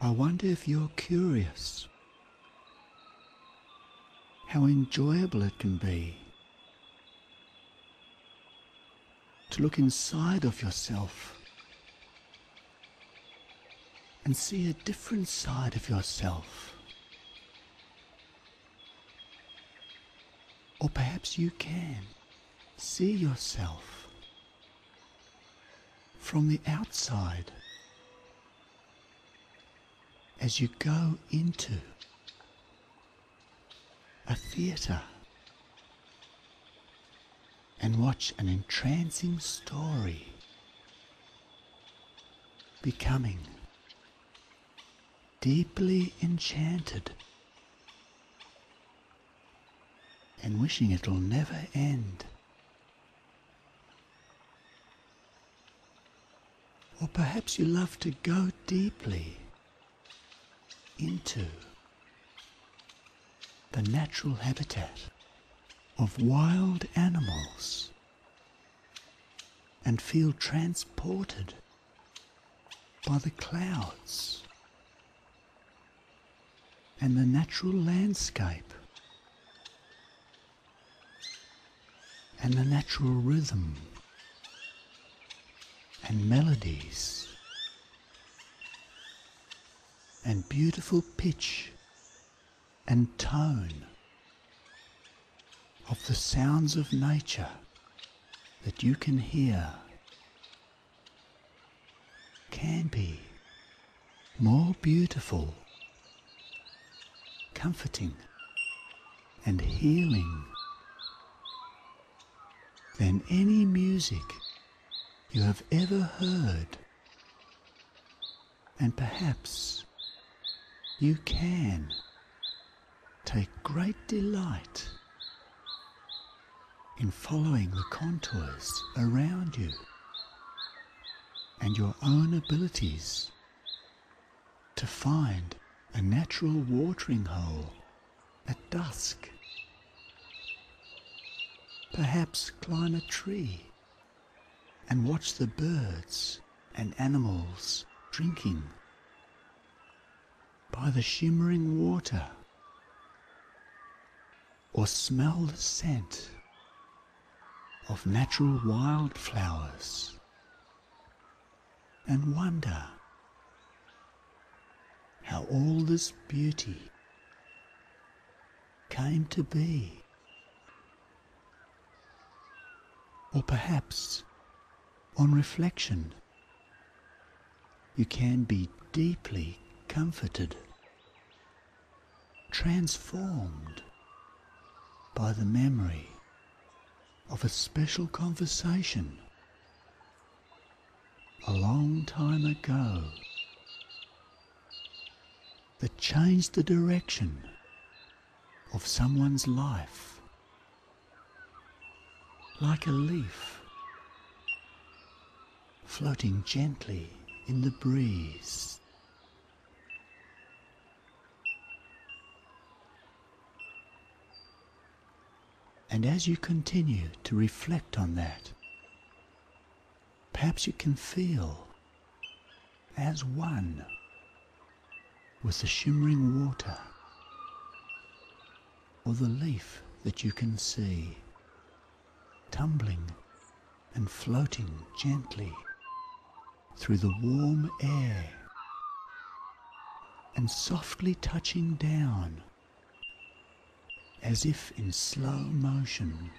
I wonder if you're curious how enjoyable it can be to look inside of yourself and see a different side of yourself. Or perhaps you can see yourself from the outside as you go into a theatre and watch an entrancing story becoming deeply enchanted and wishing it'll never end. Or perhaps you love to go deeply into the natural habitat of wild animals and feel transported by the clouds and the natural landscape and the natural rhythm and melodies and beautiful pitch and tone of the sounds of nature that you can hear can be more beautiful, comforting and healing than any music you have ever heard. And perhaps you can take great delight in following the contours around you and your own abilities to find a natural watering hole at dusk. Perhaps climb a tree and watch the birds and animals drinking by the shimmering water, or smell the scent of natural wildflowers and wonder how all this beauty came to be. Or perhaps, on reflection, you can be deeply comforted, transformed by the memory of a special conversation a long time ago that changed the direction of someone's life, like a leaf floating gently in the breeze. And as you continue to reflect on that, perhaps you can feel as one with the shimmering water or the leaf that you can see tumbling and floating gently through the warm air and softly touching down as if in slow motion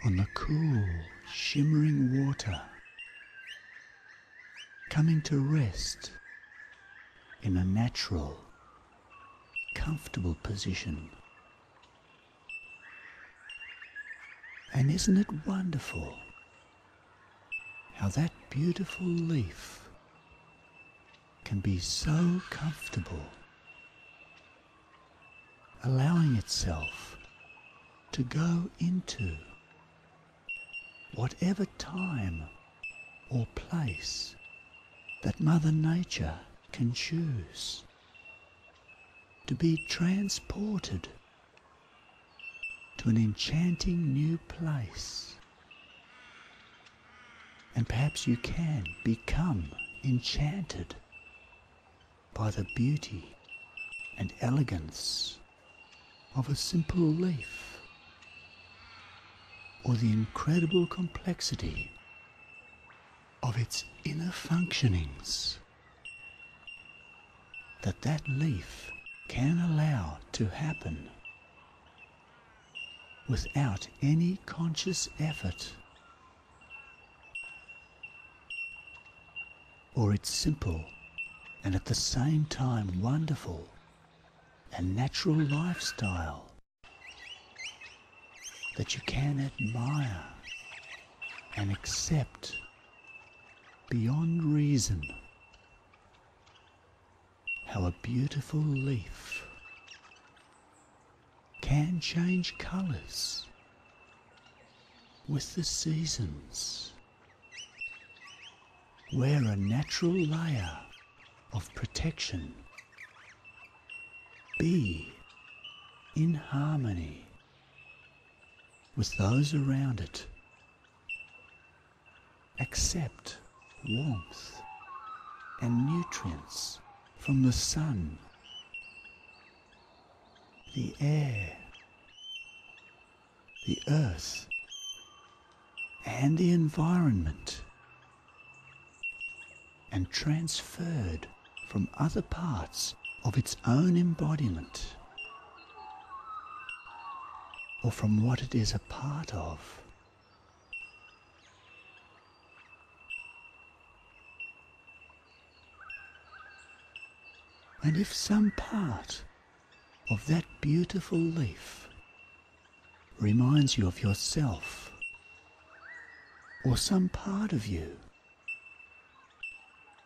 on the cool, shimmering water, coming to rest in a natural, comfortable position. And isn't it wonderful how that beautiful leaf can be so comfortable, allowing itself to go into whatever time or place that Mother Nature can choose, to be transported to an enchanting new place. And perhaps you can become enchanted by the beauty and elegance of a simple leaf, or the incredible complexity of its inner functionings that leaf can allow to happen without any conscious effort, or its simple and at the same time wonderful and natural lifestyle that you can admire and accept beyond reason. How a beautiful leaf can change colours with the seasons, wear a natural layer of protection, be in harmony with those around it, accept warmth and nutrients from the sun, the air, the earth, and the environment, and transferred from other parts of its own embodiment, or from what it is a part of. And if some part of that beautiful leaf reminds you of yourself, or some part of you,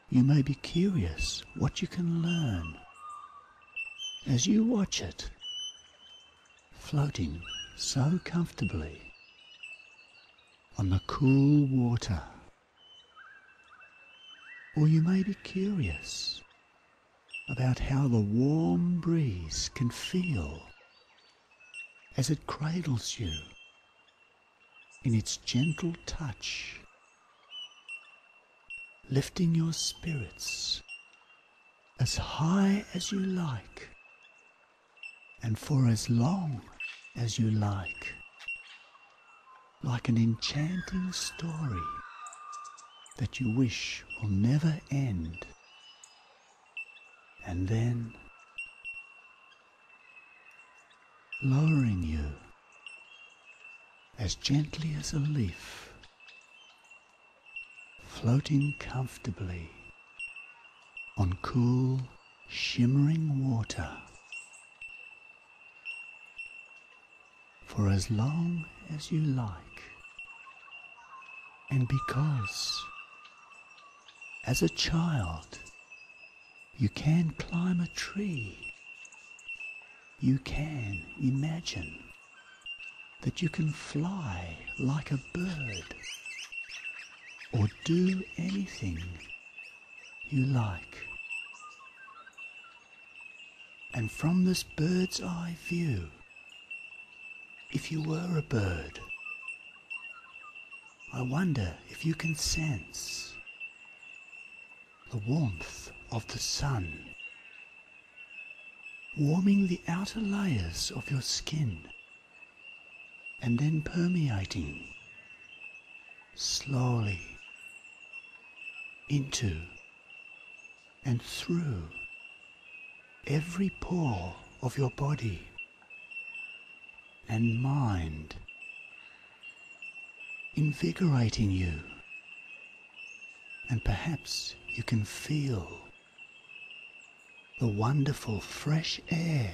you may be curious what you can learn as you watch it floating so comfortably on the cool water. Or you may be curious about how the warm breeze can feel as it cradles you in its gentle touch, lifting your spirits as high as you like and for as long as you like an enchanting story that you wish will never end. And then lowering you as gently as a leaf, floating comfortably on cool, shimmering water for as long as you like. And because, as a child, you can climb a tree, you can imagine that you can fly like a bird, or do anything you like. And from this bird's eye view, if you were a bird, I wonder if you can sense the warmth of the sun warming the outer layers of your skin and then permeating slowly into and through every pore of your body and mind, invigorating you. And perhaps you can feel the wonderful fresh air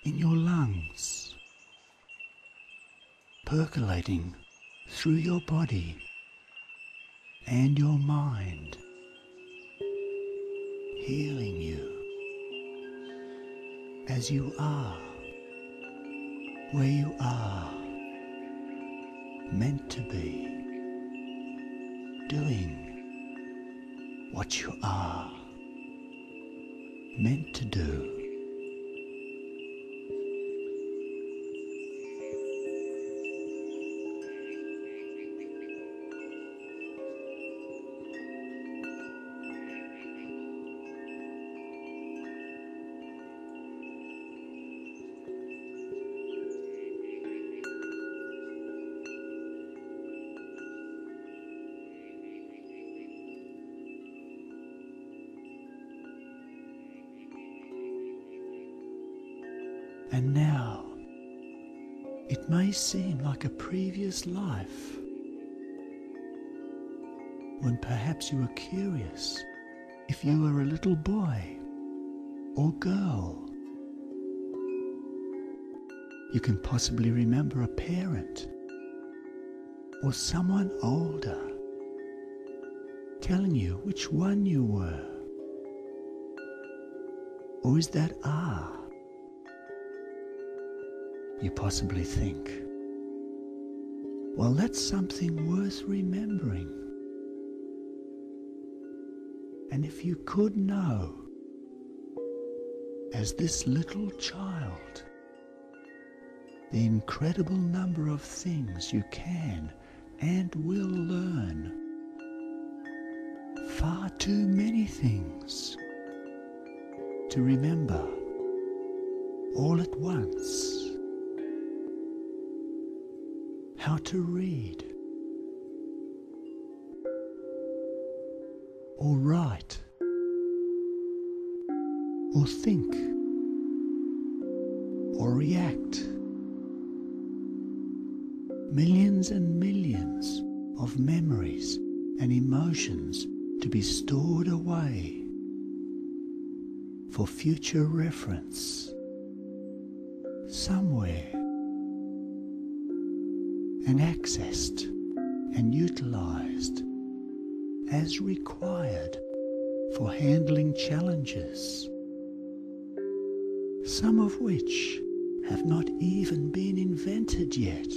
in your lungs, percolating through your body and your mind, healing you as you are, where you are meant to be, doing what you are meant to do. And now, it may seem like a previous life, when perhaps you were curious if you were a little boy or girl. You can possibly remember a parent or someone older telling you which one you were. Or is that You possibly think, well, that's something worth remembering. And if you could know, as this little child, the incredible number of things you can and will learn, far too many things to remember all at once. How to read, or write, or think, or react. Millions and millions of memories and emotions to be stored away for future reference somewhere, and accessed and utilized as required for handling challenges, some of which have not even been invented yet,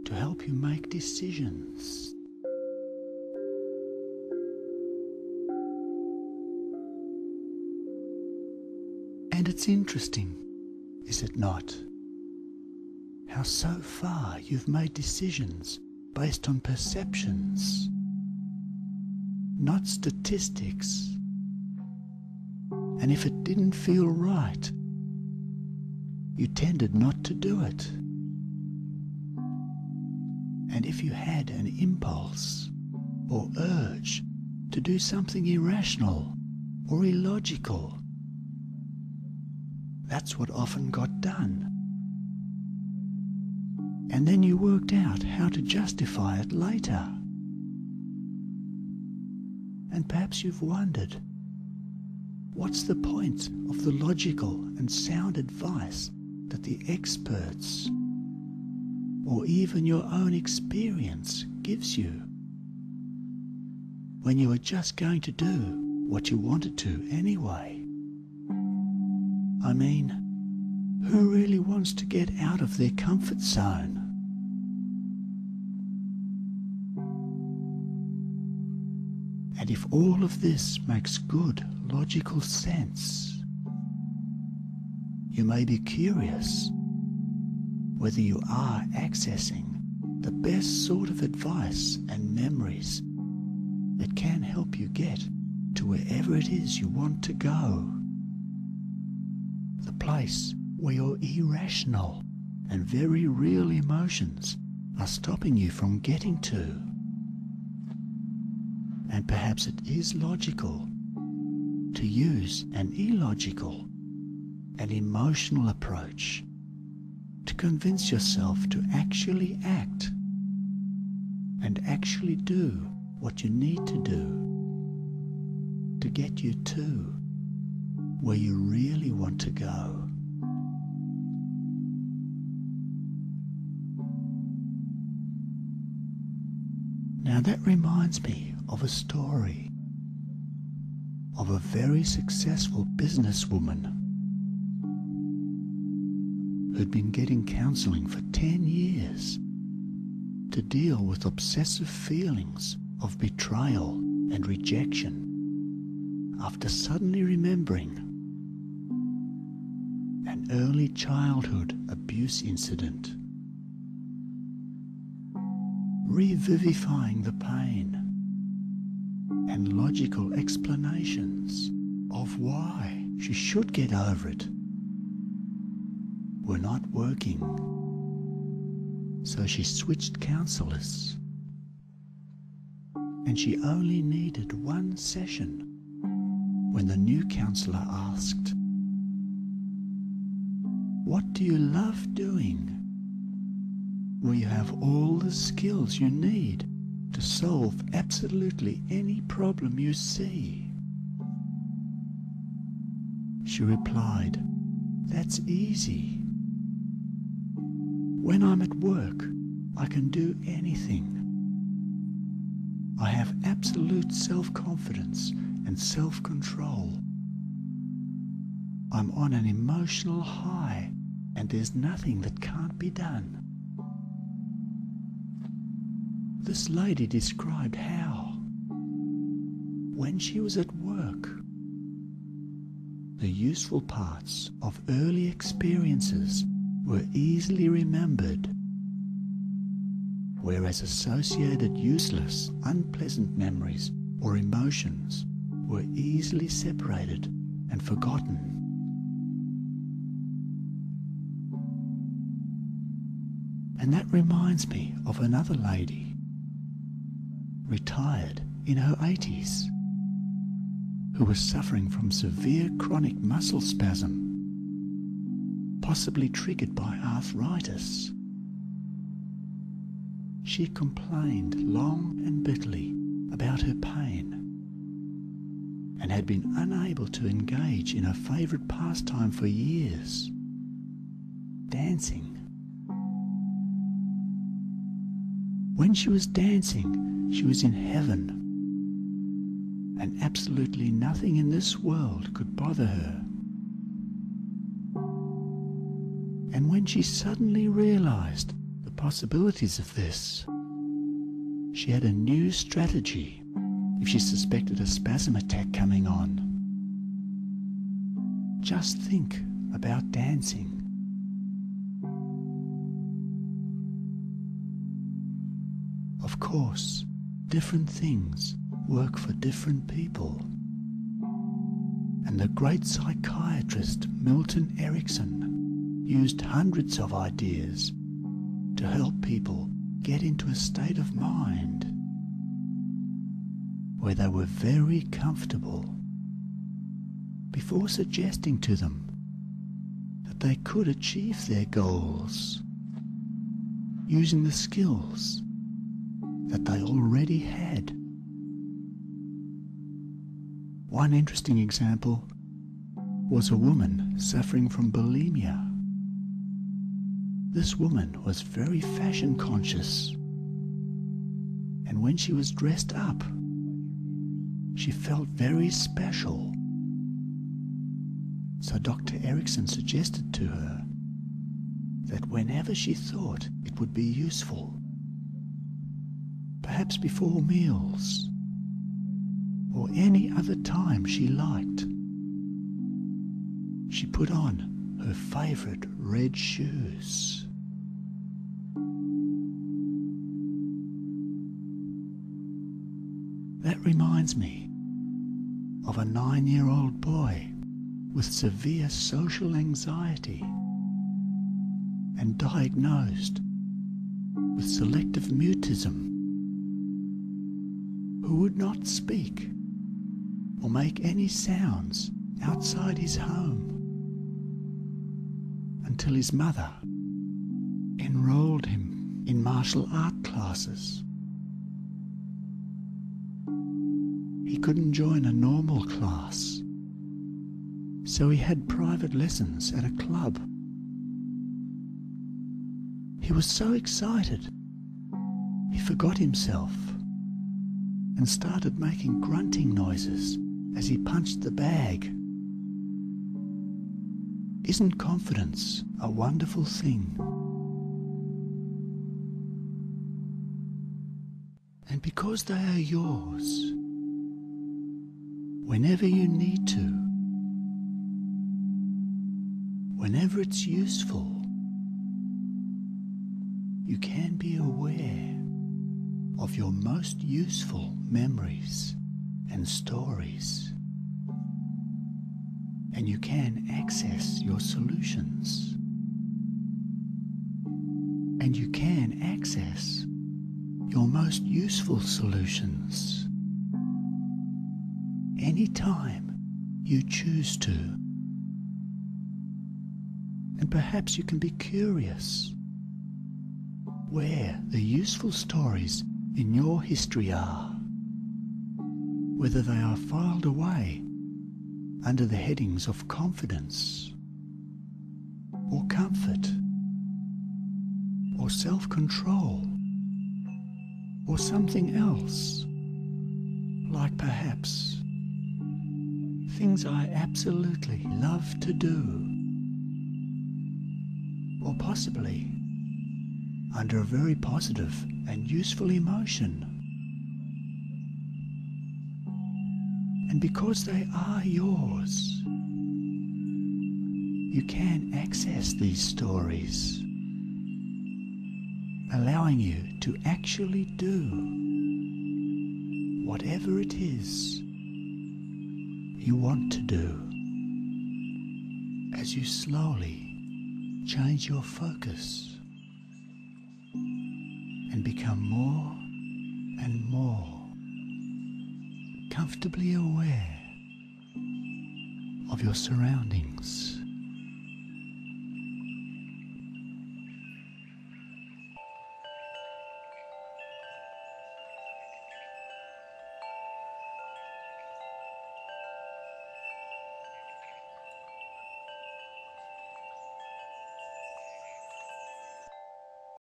to help you make decisions. And it's interesting, is it not, how so far you've made decisions based on perceptions, not statistics. And if it didn't feel right, you tended not to do it. And if you had an impulse or urge to do something irrational or illogical, that's what often got done. And then you worked out how to justify it later. And perhaps you've wondered, what's the point of the logical and sound advice that the experts or even your own experience gives you, when you were just going to do what you wanted to anyway? I mean, who really wants to get out of their comfort zone? And if all of this makes good, logical sense, you may be curious whether you are accessing the best sort of advice and memories that can help you get to wherever it is you want to go. The place where your irrational and very real emotions are stopping you from getting to. And perhaps it is logical to use an illogical and emotional approach to convince yourself to actually act and actually do what you need to do to get you to where you really want to go. Now that reminds me of a story of a very successful businesswoman who'd been getting counselling for 10 years to deal with obsessive feelings of betrayal and rejection after suddenly remembering an early childhood abuse incident, revivifying the pain and logical explanations of why she should get over it were not working. So she switched counsellors, and she only needed one session when the new counsellor asked, What do you love doing? Where you have all the skills you need to solve absolutely any problem you see? She replied, "That's easy. When I'm at work, I can do anything. I have absolute self-confidence and self-control. I'm on an emotional high, and there's nothing that can't be done." This lady described how, when she was at work, the useful parts of early experiences were easily remembered, whereas associated useless, unpleasant memories or emotions were easily separated and forgotten. And that reminds me of another lady, retired in her 80s, who was suffering from severe chronic muscle spasm, possibly triggered by arthritis. She complained long and bitterly about her pain and had been unable to engage in her favourite pastime for years, dancing. When she was dancing, she was in heaven, and absolutely nothing in this world could bother her. And when she suddenly realized the possibilities of this, she had a new strategy if she suspected a spasm attack coming on. Just think about dancing. Of course, different things work for different people. And the great psychiatrist Milton Erickson used hundreds of ideas to help people get into a state of mind where they were very comfortable before suggesting to them that they could achieve their goals using the skills that they already had. One interesting example was a woman suffering from bulimia. This woman was very fashion conscious, and when she was dressed up, she felt very special. So Dr. Erickson suggested to her that whenever she thought it would be useful, perhaps before meals, or any other time she liked, she put on her favourite red shoes. That reminds me of a 9-year-old boy with severe social anxiety and diagnosed with selective mutism, who would not speak or make any sounds outside his home until his mother enrolled him in martial art classes. He couldn't join a normal class, so he had private lessons at a club. He was so excited, he forgot himself and started making grunting noises as he punched the bag. Isn't confidence a wonderful thing? And because they are yours, whenever you need to, whenever it's useful, you can be aware of your most useful memories and stories, and you can access your solutions, and you can access your most useful solutions anytime you choose to. And And perhaps you can be curious where the useful stories in your history are, whether they are filed away under the headings of confidence or comfort or self-control or something else, like perhaps things I absolutely love to do, or possibly under a very positive and useful emotion. And because they are yours, you can access these stories, allowing you to actually do whatever it is you want to do as you slowly change your focus and become more and more comfortably aware of your surroundings.